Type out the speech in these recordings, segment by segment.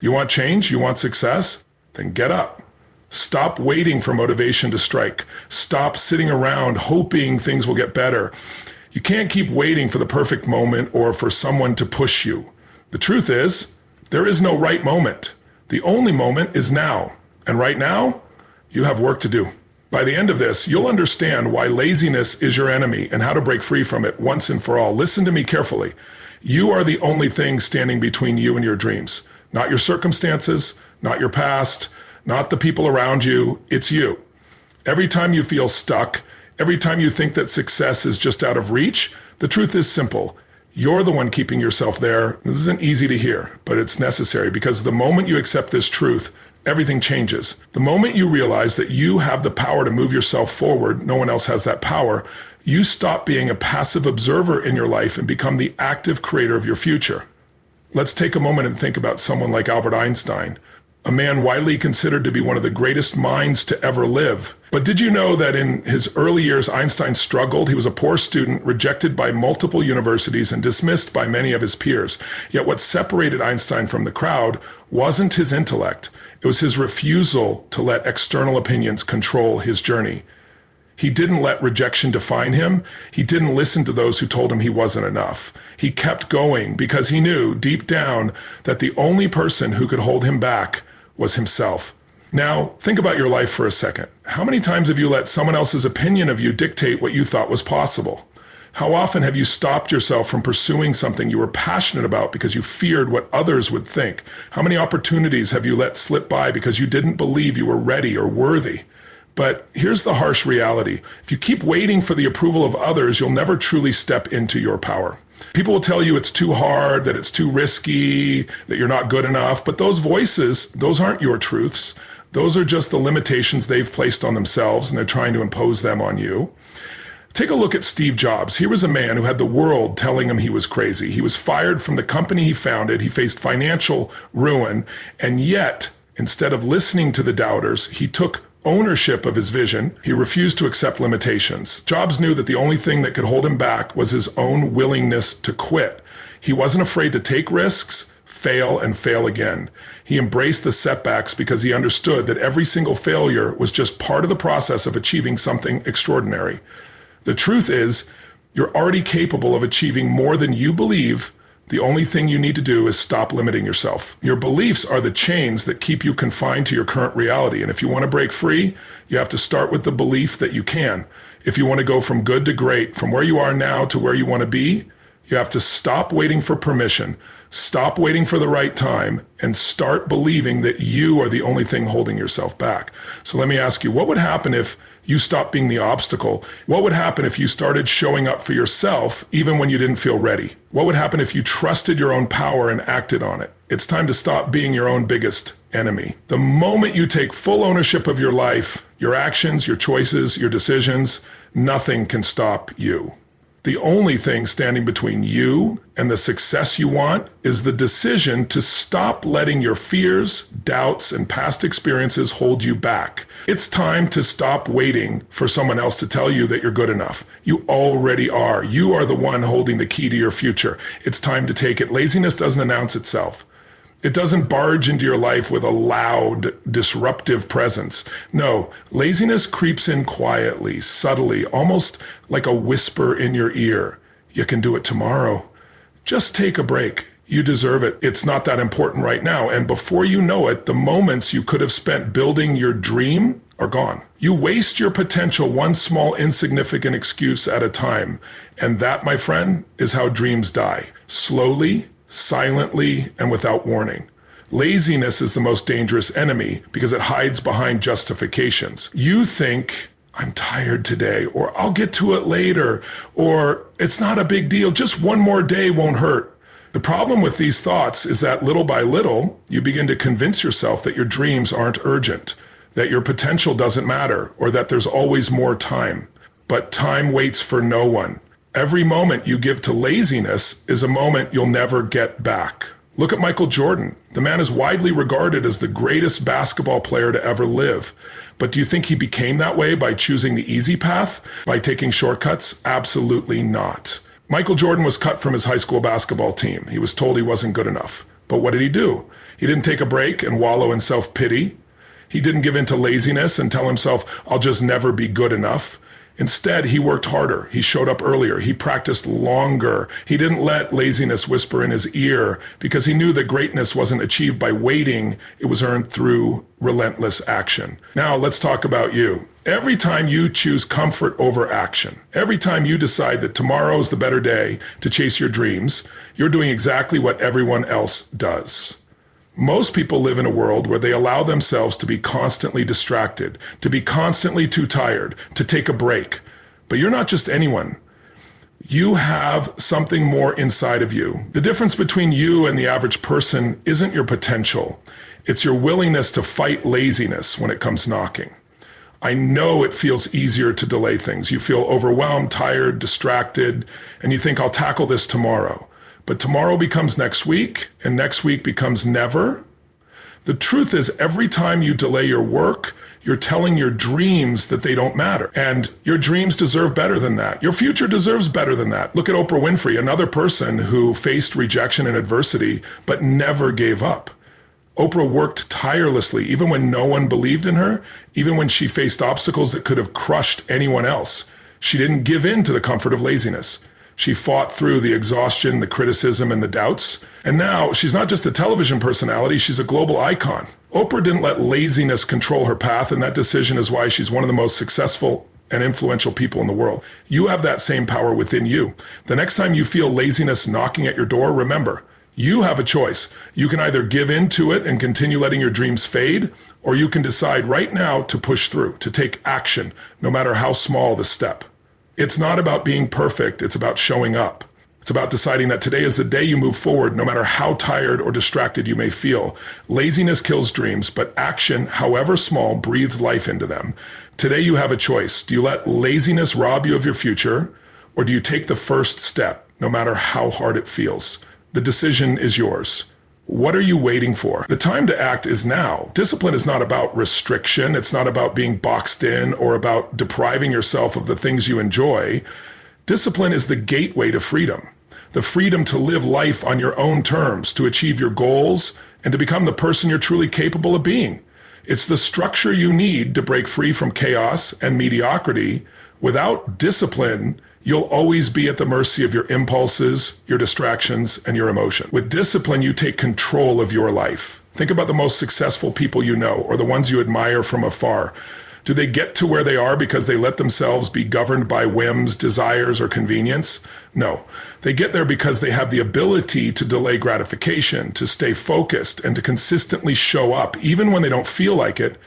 You want change? You want success? Then get up. Stop waiting for motivation to strike. Stop sitting around hoping things will get better. You can't keep waiting for the perfect moment or for someone to push you. The truth is, there is no right moment. The only moment is now. And right now, you have work to do. By the end of this, you'll understand why laziness is your enemy and how to break free from it once and for all. Listen to me carefully. You are the only thing standing between you and your dreams. Not your circumstances, not your past, not the people around you. It's you. Every time you feel stuck, every time you think that success is just out of reach, the truth is simple. You're the one keeping yourself there. This isn't easy to hear, but it's necessary, because the moment you accept this truth, everything changes. The moment you realize that you have the power to move yourself forward, no one else has that power, you stop being a passive observer in your life and become the active creator of your future. Let's take a moment and think about someone like Albert Einstein, a man widely considered to be one of the greatest minds to ever live. But did you know that in his early years, Einstein struggled? He was a poor student, rejected by multiple universities and dismissed by many of his peers. Yet what separated Einstein from the crowd wasn't his intellect. It was his refusal to let external opinions control his journey. He didn't let rejection define him. He didn't listen to those who told him he wasn't enough. He kept going because he knew deep down that the only person who could hold him back was himself. Now, think about your life for a second. How many times have you let someone else's opinion of you dictate what you thought was possible? How often have you stopped yourself from pursuing something you were passionate about because you feared what others would think? How many opportunities have you let slip by because you didn't believe you were ready or worthy? But here's the harsh reality. If you keep waiting for the approval of others, you'll never truly step into your power. People will tell you it's too hard, that it's too risky, that you're not good enough. But those voices, those aren't your truths. Those are just the limitations they've placed on themselves, and they're trying to impose them on you. Take a look at Steve Jobs. He was a man who had the world telling him he was crazy. He was fired from the company he founded. He faced financial ruin. And yet, instead of listening to the doubters, he took ownership of his vision. He refused to accept limitations. Jobs knew that the only thing that could hold him back was his own willingness to quit. He wasn't afraid to take risks, fail, and fail again. He embraced the setbacks because he understood that every single failure was just part of the process of achieving something extraordinary. The truth is, you're already capable of achieving more than you believe. The only thing you need to do is stop limiting yourself. Your beliefs are the chains that keep you confined to your current reality. And if you want to break free, you have to start with the belief that you can. If you want to go from good to great, from where you are now to where you want to be, you have to stop waiting for permission, stop waiting for the right time, and start believing that you are the only thing holding yourself back. So let me ask you, what would happen if you stopped being the obstacle? What would happen if you started showing up for yourself even when you didn't feel ready? What would happen if you trusted your own power and acted on it? It's time to stop being your own biggest enemy. The moment you take full ownership of your life, your actions, your choices, your decisions, nothing can stop you. The only thing standing between you and the success you want is the decision to stop letting your fears, doubts, and past experiences hold you back. It's time to stop waiting for someone else to tell you that you're good enough. You already are. You are the one holding the key to your future. It's time to take it. Laziness doesn't announce itself. It doesn't barge into your life with a loud, disruptive presence. No, laziness creeps in quietly, subtly, almost like a whisper in your ear. You can do it tomorrow. Just take a break. You deserve it. It's not that important right now. And before you know it, the moments you could have spent building your dream are gone. You waste your potential one small insignificant excuse at a time. And that, my friend, is how dreams die. Slowly, silently, and without warning. Laziness is the most dangerous enemy because it hides behind justifications. You think, I'm tired today, or I'll get to it later, or it's not a big deal, just one more day won't hurt. The problem with these thoughts is that little by little, you begin to convince yourself that your dreams aren't urgent, that your potential doesn't matter, or that there's always more time. But time waits for no one. Every moment you give to laziness is a moment you'll never get back. Look at Michael Jordan. The man is widely regarded as the greatest basketball player to ever live. But do you think he became that way by choosing the easy path? By taking shortcuts? Absolutely not. Michael Jordan was cut from his high school basketball team. He was told he wasn't good enough. But what did he do? He didn't take a break and wallow in self-pity. He didn't give in to laziness and tell himself, I'll just never be good enough. Instead, he worked harder. He showed up earlier. He practiced longer. He didn't let laziness whisper in his ear because he knew that greatness wasn't achieved by waiting. It was earned through relentless action. Now, let's talk about you. Every time you choose comfort over action, every time you decide that tomorrow is the better day to chase your dreams, you're doing exactly what everyone else does. Most people live in a world where they allow themselves to be constantly distracted, to be constantly too tired, to take a break. But you're not just anyone. You have something more inside of you. The difference between you and the average person isn't your potential. It's your willingness to fight laziness when it comes knocking. I know it feels easier to delay things. You feel overwhelmed, tired, distracted, and you think, I'll tackle this tomorrow. But tomorrow becomes next week, and next week becomes never. The truth is, every time you delay your work, you're telling your dreams that they don't matter. And your dreams deserve better than that. Your future deserves better than that. Look at Oprah Winfrey, another person who faced rejection and adversity, but never gave up. Oprah worked tirelessly, even when no one believed in her, even when she faced obstacles that could have crushed anyone else. She didn't give in to the comfort of laziness. She fought through the exhaustion, the criticism, and the doubts. And now she's not just a television personality, she's a global icon. Oprah didn't let laziness control her path, and that decision is why she's one of the most successful and influential people in the world. You have that same power within you. The next time you feel laziness knocking at your door, remember, you have a choice. You can either give in to it and continue letting your dreams fade, or you can decide right now to push through, to take action, no matter how small the step. It's not about being perfect, it's about showing up. It's about deciding that today is the day you move forward, no matter how tired or distracted you may feel. Laziness kills dreams, but action, however small, breathes life into them. Today you have a choice. Do you let laziness rob you of your future, or do you take the first step, no matter how hard it feels? The decision is yours. What are you waiting for? The time to act is now. Discipline is not about restriction. It's not about being boxed in or about depriving yourself of the things you enjoy. Discipline is the gateway to freedom. The freedom to live life on your own terms, to achieve your goals, and to become the person you're truly capable of being. It's the structure you need to break free from chaos and mediocrity. Without discipline, you'll always be at the mercy of your impulses, your distractions, and your emotion. With discipline, you take control of your life. Think about the most successful people you know, or the ones you admire from afar. Do they get to where they are because they let themselves be governed by whims, desires, or convenience? No. They get there because they have the ability to delay gratification, to stay focused, and to consistently show up, even when they don't feel like it.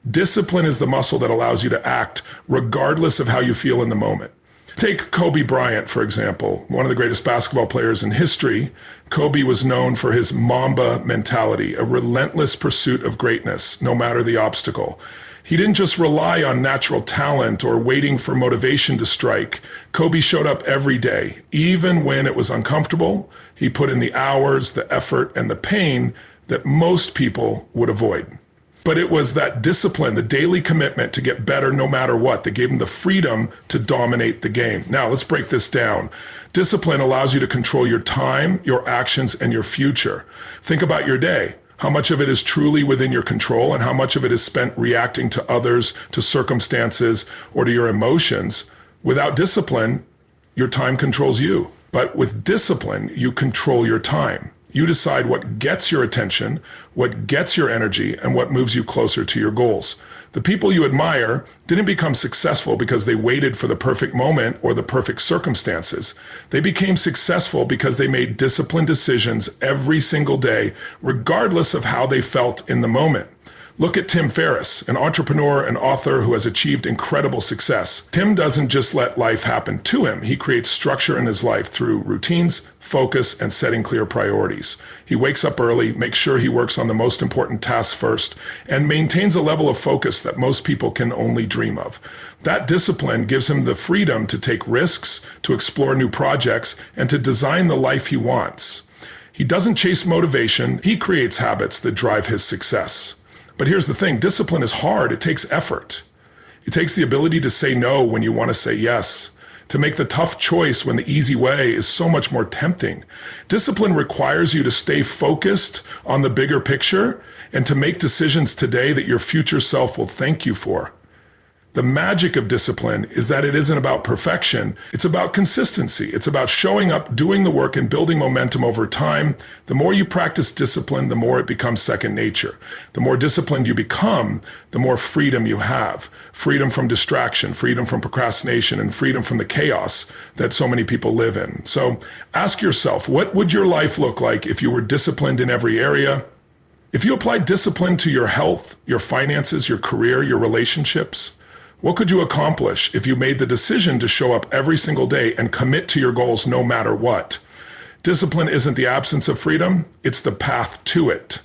Discipline is the muscle that allows you to act regardless of how you feel in the moment. Take Kobe Bryant, for example, one of the greatest basketball players in history. Kobe was known for his Mamba mentality, a relentless pursuit of greatness, no matter the obstacle. He didn't just rely on natural talent or waiting for motivation to strike. Kobe showed up every day, even when it was uncomfortable. He put in the hours, the effort, and the pain that most people would avoid. But it was that discipline, the daily commitment to get better no matter what, that gave him the freedom to dominate the game. Now, let's break this down. Discipline allows you to control your time, your actions, and your future. Think about your day. How much of it is truly within your control and how much of it is spent reacting to others, to circumstances, or to your emotions. Without discipline, your time controls you. But with discipline, you control your time. You decide what gets your attention, what gets your energy, and what moves you closer to your goals. The people you admire didn't become successful because they waited for the perfect moment or the perfect circumstances. They became successful because they made disciplined decisions every single day, regardless of how they felt in the moment. Look at Tim Ferriss, an entrepreneur and author who has achieved incredible success. Tim doesn't just let life happen to him. He creates structure in his life through routines, focus, and setting clear priorities. He wakes up early, makes sure he works on the most important tasks first, and maintains a level of focus that most people can only dream of. That discipline gives him the freedom to take risks, to explore new projects, and to design the life he wants. He doesn't chase motivation. He creates habits that drive his success. But here's the thing, discipline is hard. It takes effort. It takes the ability to say no when you want to say yes, to make the tough choice when the easy way is so much more tempting. Discipline requires you to stay focused on the bigger picture and to make decisions today that your future self will thank you for. The magic of discipline is that it isn't about perfection. It's about consistency. It's about showing up, doing the work, and building momentum over time. The more you practice discipline, the more it becomes second nature. The more disciplined you become, the more freedom you have. Freedom from distraction, freedom from procrastination, and freedom from the chaos that so many people live in. So ask yourself, what would your life look like if you were disciplined in every area? If you applied discipline to your health, your finances, your career, your relationships, what could you accomplish if you made the decision to show up every single day and commit to your goals no matter what? Discipline isn't the absence of freedom, it's the path to it.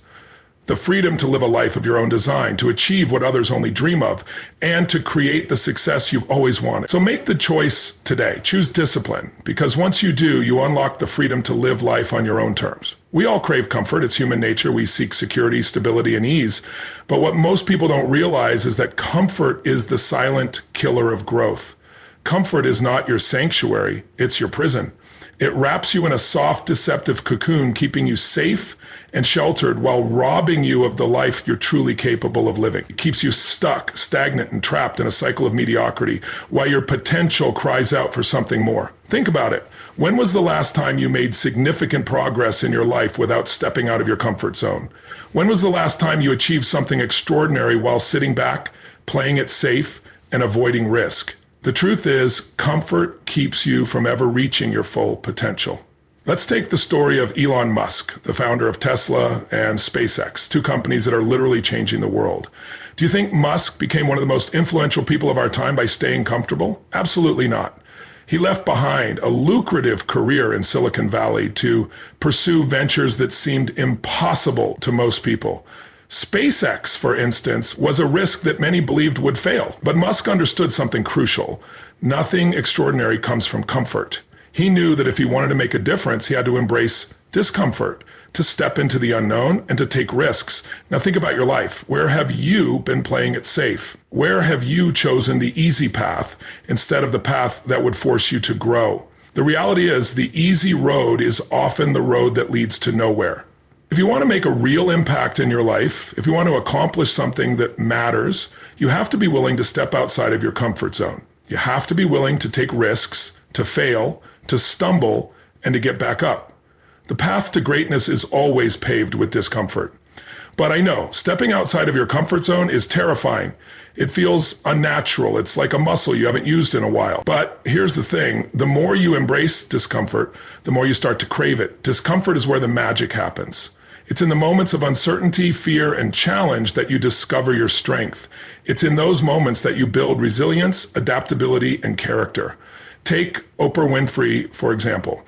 The freedom to live a life of your own design, to achieve what others only dream of, and to create the success you've always wanted. So make the choice today. Choose discipline, because once you do, you unlock the freedom to live life on your own terms. We all crave comfort. It's human nature. We seek security, stability, and ease. But what most people don't realize is that comfort is the silent killer of growth. Comfort is not your sanctuary. It's your prison. It wraps you in a soft, deceptive cocoon, keeping you safe and sheltered while robbing you of the life you're truly capable of living. It keeps you stuck, stagnant, and trapped in a cycle of mediocrity while your potential cries out for something more. Think about it. When was the last time you made significant progress in your life without stepping out of your comfort zone? When was the last time you achieved something extraordinary while sitting back, playing it safe, and avoiding risk? The truth is, comfort keeps you from ever reaching your full potential. Let's take the story of Elon Musk, the founder of Tesla and SpaceX, two companies that are literally changing the world. Do you think Musk became one of the most influential people of our time by staying comfortable? Absolutely not. He left behind a lucrative career in Silicon Valley to pursue ventures that seemed impossible to most people. SpaceX, for instance, was a risk that many believed would fail. But Musk understood something crucial. Nothing extraordinary comes from comfort. He knew that if he wanted to make a difference, he had to embrace discomfort, to step into the unknown and to take risks. Now think about your life. Where have you been playing it safe? Where have you chosen the easy path instead of the path that would force you to grow? The reality is the easy road is often the road that leads to nowhere. If you want to make a real impact in your life, if you want to accomplish something that matters, you have to be willing to step outside of your comfort zone. You have to be willing to take risks, to fail, to stumble, and to get back up. The path to greatness is always paved with discomfort. But I know, stepping outside of your comfort zone is terrifying. It feels unnatural. It's like a muscle you haven't used in a while. But here's the thing, the more you embrace discomfort, the more you start to crave it. Discomfort is where the magic happens. It's in the moments of uncertainty, fear, and challenge that you discover your strength. It's in those moments that you build resilience, adaptability, and character. Take Oprah Winfrey, for example.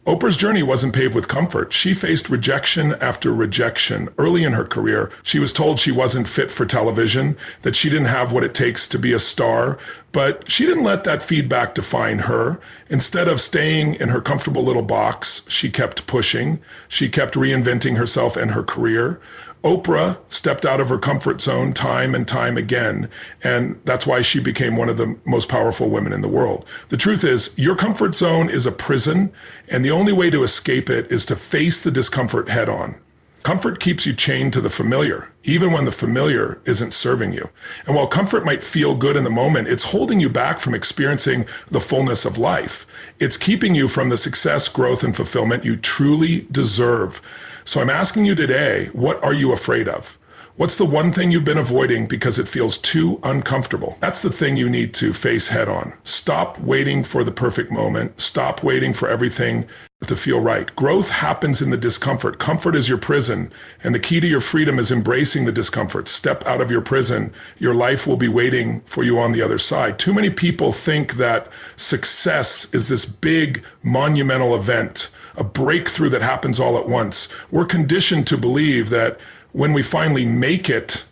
Oprah's journey wasn't paved with comfort. She faced rejection after rejection. Early in her career, she was told she wasn't fit for television, that she didn't have what it takes to be a star, but she didn't let that feedback define her. Instead of staying in her comfortable little box, she kept pushing. She kept reinventing herself and her career. Oprah stepped out of her comfort zone time and time again, and that's why she became one of the most powerful women in the world. The truth is, your comfort zone is a prison, and the only way to escape it is to face the discomfort head on. Comfort keeps you chained to the familiar, even when the familiar isn't serving you. And while comfort might feel good in the moment, it's holding you back from experiencing the fullness of life. It's keeping you from the success, growth, and fulfillment you truly deserve. So I'm asking you today, what are you afraid of? What's the one thing you've been avoiding because it feels too uncomfortable? That's the thing you need to face head on. Stop waiting for the perfect moment. Stop waiting for everything to feel right. Growth happens in the discomfort. Comfort is your prison, and the key to your freedom is embracing the discomfort. Step out of your prison. Your life will be waiting for you on the other side. Too many people think that success is this big, monumental event, a breakthrough that happens all at once. We're conditioned to believe that when we finally make it,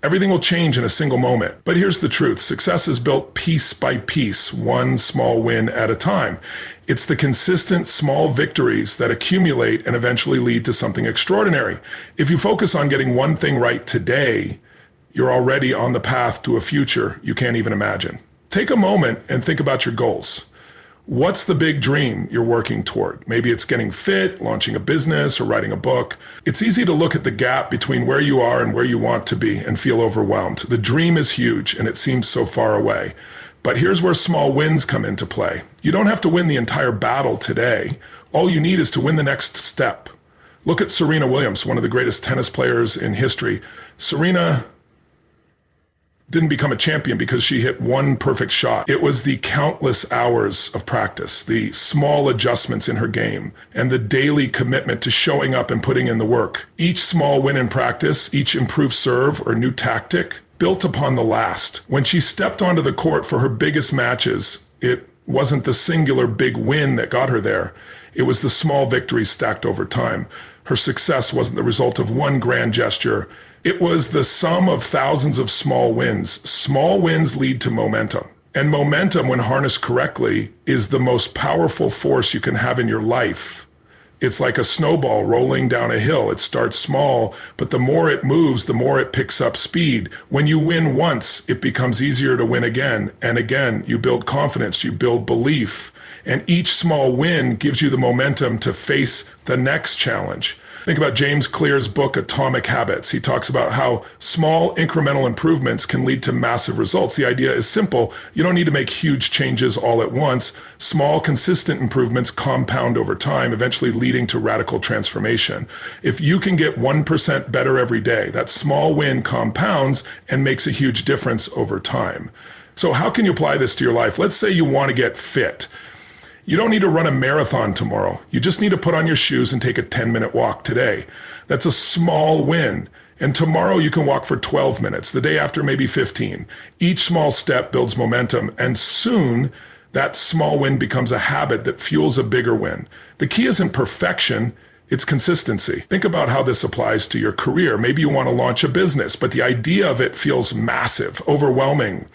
everything will change in a single moment. But here's the truth. Success is built piece by piece, one small win at a time. It's the consistent small victories that accumulate and eventually lead to something extraordinary. If you focus on getting one thing right today, you're already on the path to a future you can't even imagine. Take a moment and think about your goals. What's the big dream you're working toward? Maybe it's getting fit, launching a business, or writing a book. It's easy to look at the gap between where you are and where you want to be and feel overwhelmed. The dream is huge and it seems so far away. But here's where small wins come into play. You don't have to win the entire battle today. All you need is to win the next step. Look at Serena Williams, one of the greatest tennis players in history. Serena didn't become a champion because she hit one perfect shot. It was the countless hours of practice, the small adjustments in her game, and the daily commitment to showing up and putting in the work. Each small win in practice, each improved serve or new tactic, built upon the last. When she stepped onto the court for her biggest matches, it wasn't the singular big win that got her there. It was the small victories stacked over time. Her success wasn't the result of one grand gesture. It was the sum of thousands of small wins. Small wins lead to momentum. And momentum, when harnessed correctly, is the most powerful force you can have in your life. It's like a snowball rolling down a hill. It starts small, but the more it moves, the more it picks up speed. When you win once, it becomes easier to win again. And again, you build confidence, you build belief. And each small win gives you the momentum to face the next challenge. Think about James Clear's book, Atomic Habits. He talks about how small incremental improvements can lead to massive results. The idea is simple. You don't need to make huge changes all at once. Small, consistent improvements compound over time, eventually leading to radical transformation. If you can get 1% better every day, that small win compounds and makes a huge difference over time. So how can you apply this to your life? Let's say you want to get fit. You don't need to run a marathon tomorrow. You just need to put on your shoes and take a 10-minute walk today. That's a small win. And tomorrow you can walk for 12 minutes, the day after maybe 15. Each small step builds momentum, and soon that small win becomes a habit that fuels a bigger win. The key isn't perfection, it's consistency. Think about how this applies to your career. Maybe you want to launch a business, but the idea of it feels massive, overwhelming.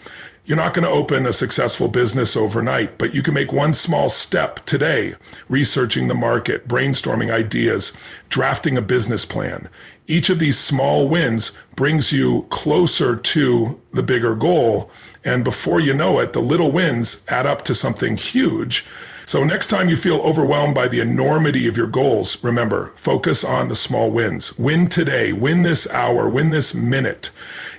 You're not going to open a successful business overnight, but you can make one small step today, researching the market, brainstorming ideas, drafting a business plan. Each of these small wins brings you closer to the bigger goal. And before you know it, the little wins add up to something huge. So next time you feel overwhelmed by the enormity of your goals, remember, focus on the small wins. Win today, win this hour, win this minute.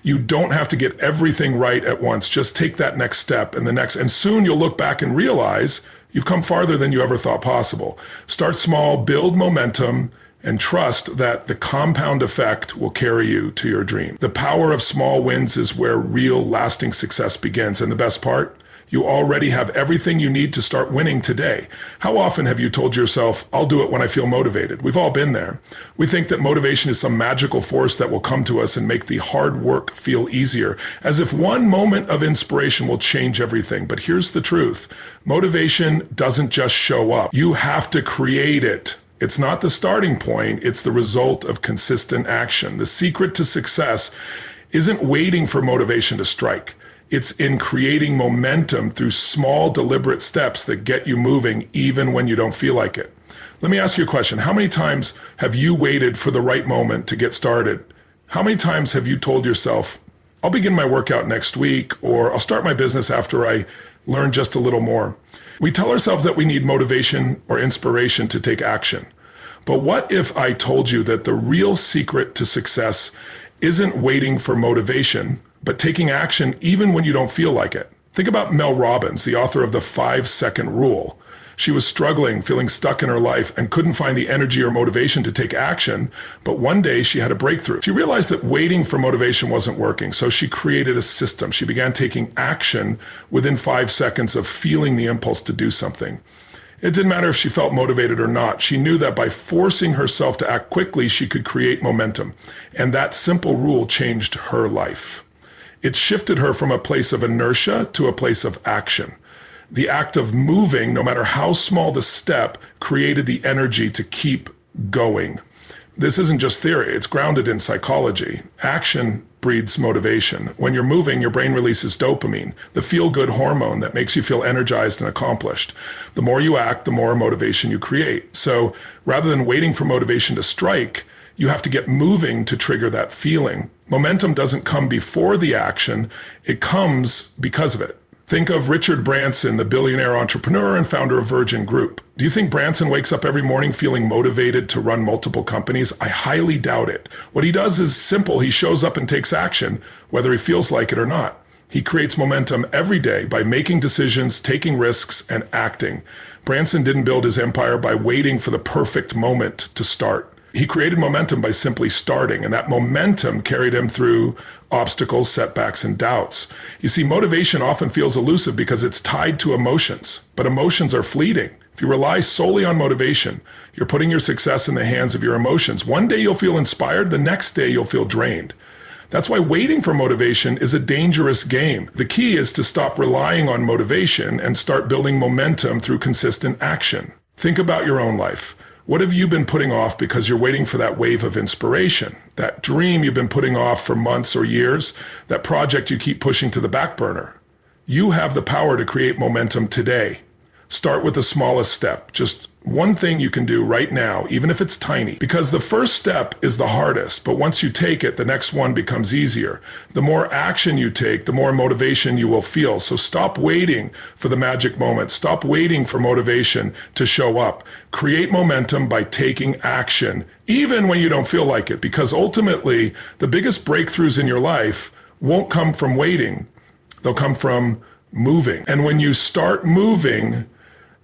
You don't have to get everything right at once. Just take that next step and the next, and soon you'll look back and realize you've come farther than you ever thought possible. Start small, build momentum, and trust that the compound effect will carry you to your dream. The power of small wins is where real lasting success begins. And the best part, you already have everything you need to start winning today. How often have you told yourself, I'll do it when I feel motivated? We've all been there. We think that motivation is some magical force that will come to us and make the hard work feel easier, as if one moment of inspiration will change everything. But here's the truth. Motivation doesn't just show up. You have to create it. It's not the starting point. It's the result of consistent action. The secret to success isn't waiting for motivation to strike. It's in creating momentum through small, deliberate steps that get you moving even when you don't feel like it. Let me ask you a question. How many times have you waited for the right moment to get started? How many times have you told yourself, I'll begin my workout next week, or I'll start my business after I learn just a little more? We tell ourselves that we need motivation or inspiration to take action. But what if I told you that the real secret to success isn't waiting for motivation, but taking action even when you don't feel like it? Think about Mel Robbins, the author of the 5-second rule. She was struggling, feeling stuck in her life, and couldn't find the energy or motivation to take action. But one day she had a breakthrough. She realized that waiting for motivation wasn't working, so she created a system. She began taking action within 5 seconds of feeling the impulse to do something. It didn't matter if she felt motivated or not. She knew that by forcing herself to act quickly, she could create momentum. And that simple rule changed her life. It shifted her from a place of inertia to a place of action. The act of moving, no matter how small the step, created the energy to keep going. This isn't just theory, it's grounded in psychology. Action breeds motivation. When you're moving, your brain releases dopamine, the feel-good hormone that makes you feel energized and accomplished. The more you act, the more motivation you create. So rather than waiting for motivation to strike, you have to get moving to trigger that feeling. Momentum doesn't come before the action, it comes because of it. Think of Richard Branson, the billionaire entrepreneur and founder of Virgin Group. Do you think Branson wakes up every morning feeling motivated to run multiple companies? I highly doubt it. What he does is simple. He shows up and takes action, whether he feels like it or not. He creates momentum every day by making decisions, taking risks, and acting. Branson didn't build his empire by waiting for the perfect moment to start. He created momentum by simply starting, and that momentum carried him through obstacles, setbacks, and doubts. You see, motivation often feels elusive because it's tied to emotions, but emotions are fleeting. If you rely solely on motivation, you're putting your success in the hands of your emotions. One day you'll feel inspired, the next day you'll feel drained. That's why waiting for motivation is a dangerous game. The key is to stop relying on motivation and start building momentum through consistent action. Think about your own life. What have you been putting off because you're waiting for that wave of inspiration? That dream you've been putting off for months or years? That project you keep pushing to the back burner? You have the power to create momentum today. Start with the smallest step. Just one thing you can do right now, even if it's tiny, because the first step is the hardest, but once you take it, the next one becomes easier. The more action you take, the more motivation you will feel. So stop waiting for the magic moment. Stop waiting for motivation to show up. Create momentum by taking action, even when you don't feel like it, because ultimately the biggest breakthroughs in your life won't come from waiting. They'll come from moving. And when you start moving,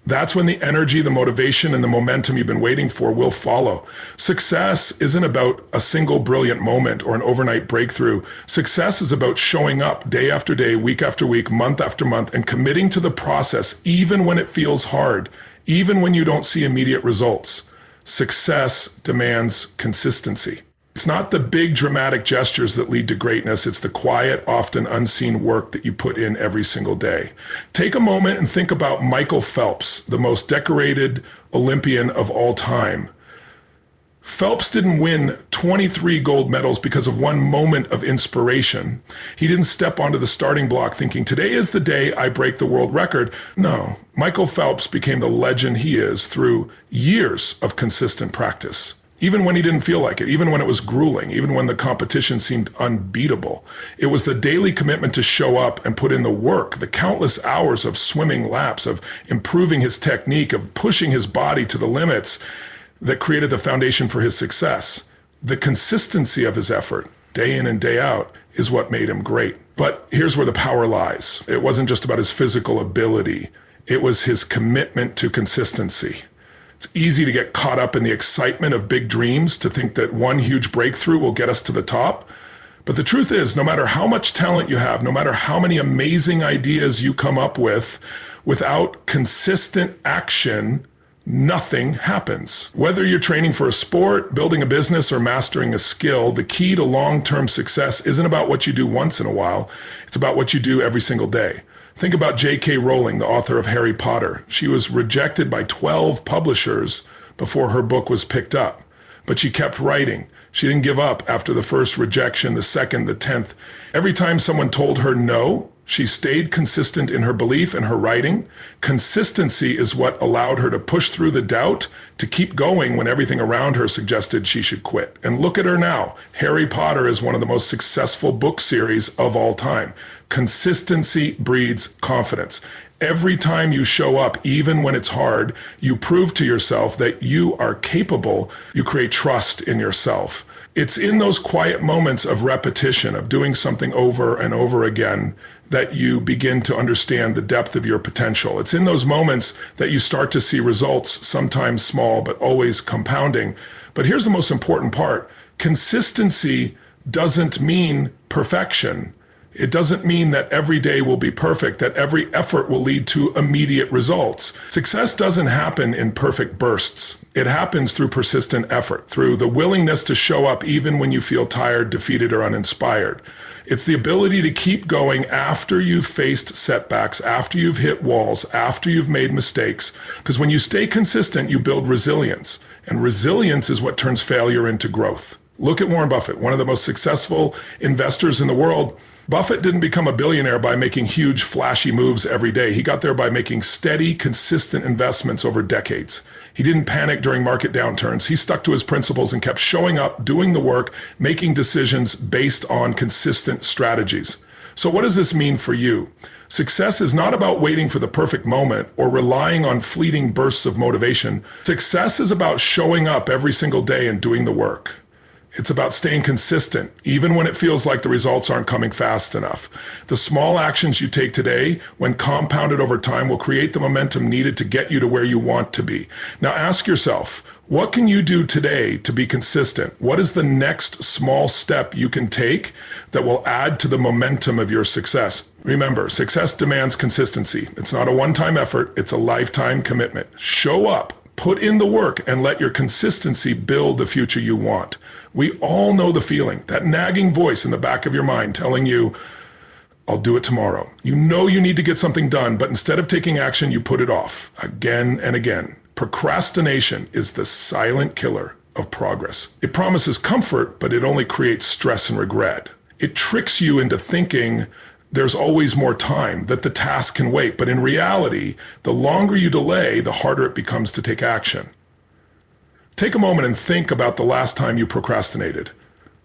that's when the energy, the motivation, and the momentum you've been waiting for will follow. Success isn't about a single brilliant moment or an overnight breakthrough. Success is about showing up day after day, week after week, month after month, and committing to the process even when it feels hard, even when you don't see immediate results. Success demands consistency. It's not the big dramatic gestures that lead to greatness. It's the quiet, often unseen work that you put in every single day. Take a moment and think about Michael Phelps, the most decorated Olympian of all time. Phelps didn't win 23 gold medals because of one moment of inspiration. He didn't step onto the starting block thinking, today is the day I break the world record. No, Michael Phelps became the legend he is through years of consistent practice. Even when he didn't feel like it, even when it was grueling, even when the competition seemed unbeatable. It was the daily commitment to show up and put in the work, the countless hours of swimming laps, of improving his technique, of pushing his body to the limits that created the foundation for his success. The consistency of his effort, day in and day out, is what made him great. But here's where the power lies. It wasn't just about his physical ability. It was his commitment to consistency. It's easy to get caught up in the excitement of big dreams, to think that one huge breakthrough will get us to the top. But the truth is, no matter how much talent you have, no matter how many amazing ideas you come up with, without consistent action, nothing happens. Whether you're training for a sport, building a business, or mastering a skill, the key to long-term success isn't about what you do once in a while. It's about what you do every single day. Think about J.K. Rowling, the author of Harry Potter. She was rejected by 12 publishers before her book was picked up, but she kept writing. She didn't give up after the first rejection, the second, the 10th. Every time someone told her no, she stayed consistent in her belief and her writing. Consistency is what allowed her to push through the doubt, to keep going when everything around her suggested she should quit. And look at her now. Harry Potter is one of the most successful book series of all time. Consistency breeds confidence. Every time you show up, even when it's hard, you prove to yourself that you are capable. You create trust in yourself. It's in those quiet moments of repetition, of doing something over and over again, that you begin to understand the depth of your potential. It's in those moments that you start to see results, sometimes small, but always compounding. But here's the most important part. Consistency doesn't mean perfection. It doesn't mean that every day will be perfect, that every effort will lead to immediate results. Success doesn't happen in perfect bursts. It happens through persistent effort, through the willingness to show up even when you feel tired, defeated, or uninspired. It's the ability to keep going after you've faced setbacks, after you've hit walls, after you've made mistakes. Because when you stay consistent, you build resilience. And resilience is what turns failure into growth. Look at Warren Buffett, one of the most successful investors in the world. Buffett didn't become a billionaire by making huge, flashy moves every day. He got there by making steady, consistent investments over decades. He didn't panic during market downturns. He stuck to his principles and kept showing up, doing the work, making decisions based on consistent strategies. So what does this mean for you? Success is not about waiting for the perfect moment or relying on fleeting bursts of motivation. Success is about showing up every single day and doing the work. It's about staying consistent, even when it feels like the results aren't coming fast enough. The small actions you take today, when compounded over time, will create the momentum needed to get you to where you want to be. Now ask yourself, what can you do today to be consistent? What is the next small step you can take that will add to the momentum of your success? Remember, success demands consistency. It's not a one-time effort, it's a lifetime commitment. Show up, put in the work, and let your consistency build the future you want. We all know the feeling, that nagging voice in the back of your mind telling you, I'll do it tomorrow. You know you need to get something done, but instead of taking action, you put it off again and again. Procrastination is the silent killer of progress. It promises comfort, but it only creates stress and regret. It tricks you into thinking there's always more time, that the task can wait. But in reality, the longer you delay, the harder it becomes to take action. Take a moment and think about the last time you procrastinated.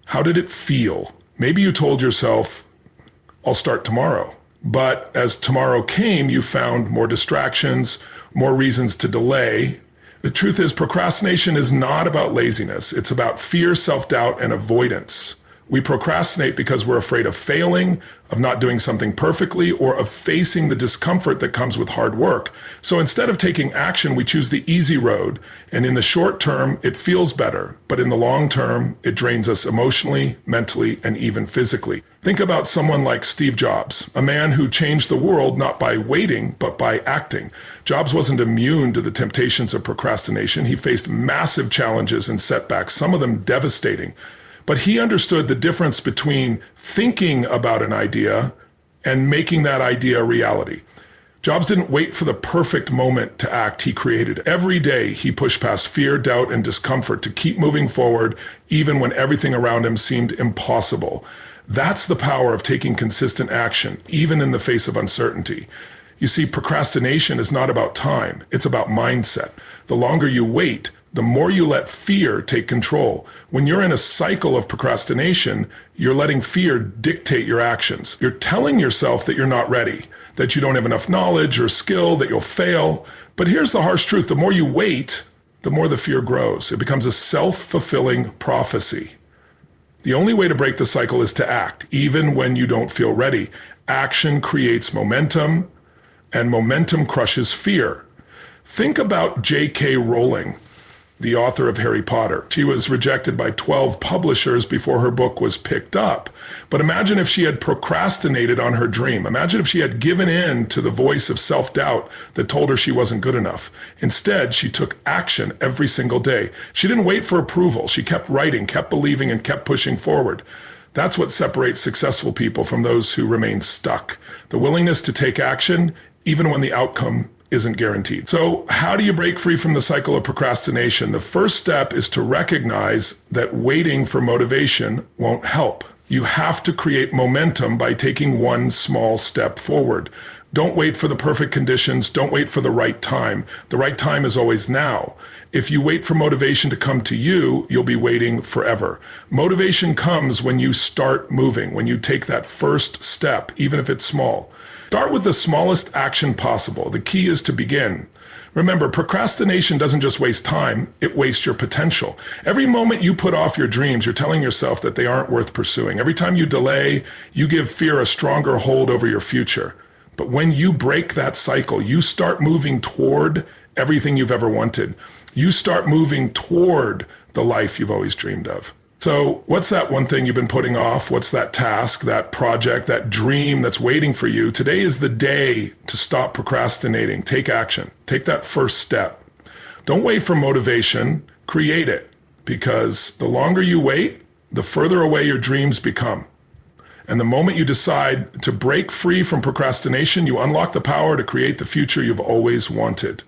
How did it feel? Maybe you told yourself, I'll start tomorrow. But as tomorrow came, you found more distractions, more reasons to delay. The truth is, procrastination is not about laziness. It's about fear, self-doubt, and avoidance. We procrastinate because we're afraid of failing, of not doing something perfectly, or of facing the discomfort that comes with hard work. So instead of taking action, we choose the easy road. And in the short term, it feels better. But in the long term, it drains us emotionally, mentally, and even physically. Think about someone like Steve Jobs, a man who changed the world not by waiting, but by acting. Jobs wasn't immune to the temptations of procrastination. He faced massive challenges and setbacks, some of them devastating. But he understood the difference between thinking about an idea and making that idea a reality. Jobs didn't wait for the perfect moment to act, he created. Every day he pushed past fear, doubt, and discomfort to keep moving forward, even when everything around him seemed impossible. That's the power of taking consistent action, even in the face of uncertainty. You see, procrastination is not about time, it's about mindset. The longer you wait, the more you let fear take control. When you're in a cycle of procrastination, you're letting fear dictate your actions. You're telling yourself that you're not ready, that you don't have enough knowledge or skill, that you'll fail. But here's the harsh truth. The more you wait, the more the fear grows. It becomes a self-fulfilling prophecy. The only way to break the cycle is to act, even when you don't feel ready. Action creates momentum, and momentum crushes fear. Think about J.K. Rowling, the author of Harry Potter. She was rejected by 12 publishers before her book was picked up. But imagine if she had procrastinated on her dream. Imagine if she had given in to the voice of self-doubt that told her she wasn't good enough. Instead, she took action every single day. She didn't wait for approval. She kept writing, kept believing, and kept pushing forward. That's what separates successful people from those who remain stuck. The willingness to take action, even when the outcome isn't guaranteed. So how do you break free from the cycle of procrastination? The first step is to recognize that waiting for motivation won't help. You have to create momentum by taking one small step forward. Don't wait for the perfect conditions. Don't wait for the right time. The right time is always now. If you wait for motivation to come to you, you'll be waiting forever. Motivation comes when you start moving, when you take that first step, even if it's small. Start with the smallest action possible. The key is to begin. Remember, procrastination doesn't just waste time, it wastes your potential. Every moment you put off your dreams, you're telling yourself that they aren't worth pursuing. Every time you delay, you give fear a stronger hold over your future. But when you break that cycle, you start moving toward everything you've ever wanted. You start moving toward the life you've always dreamed of. So what's that one thing you've been putting off? What's that task, that project, that dream that's waiting for you? Today is the day to stop procrastinating. Take action. Take that first step. Don't wait for motivation. Create it. Because the longer you wait, the further away your dreams become. And the moment you decide to break free from procrastination, you unlock the power to create the future you've always wanted.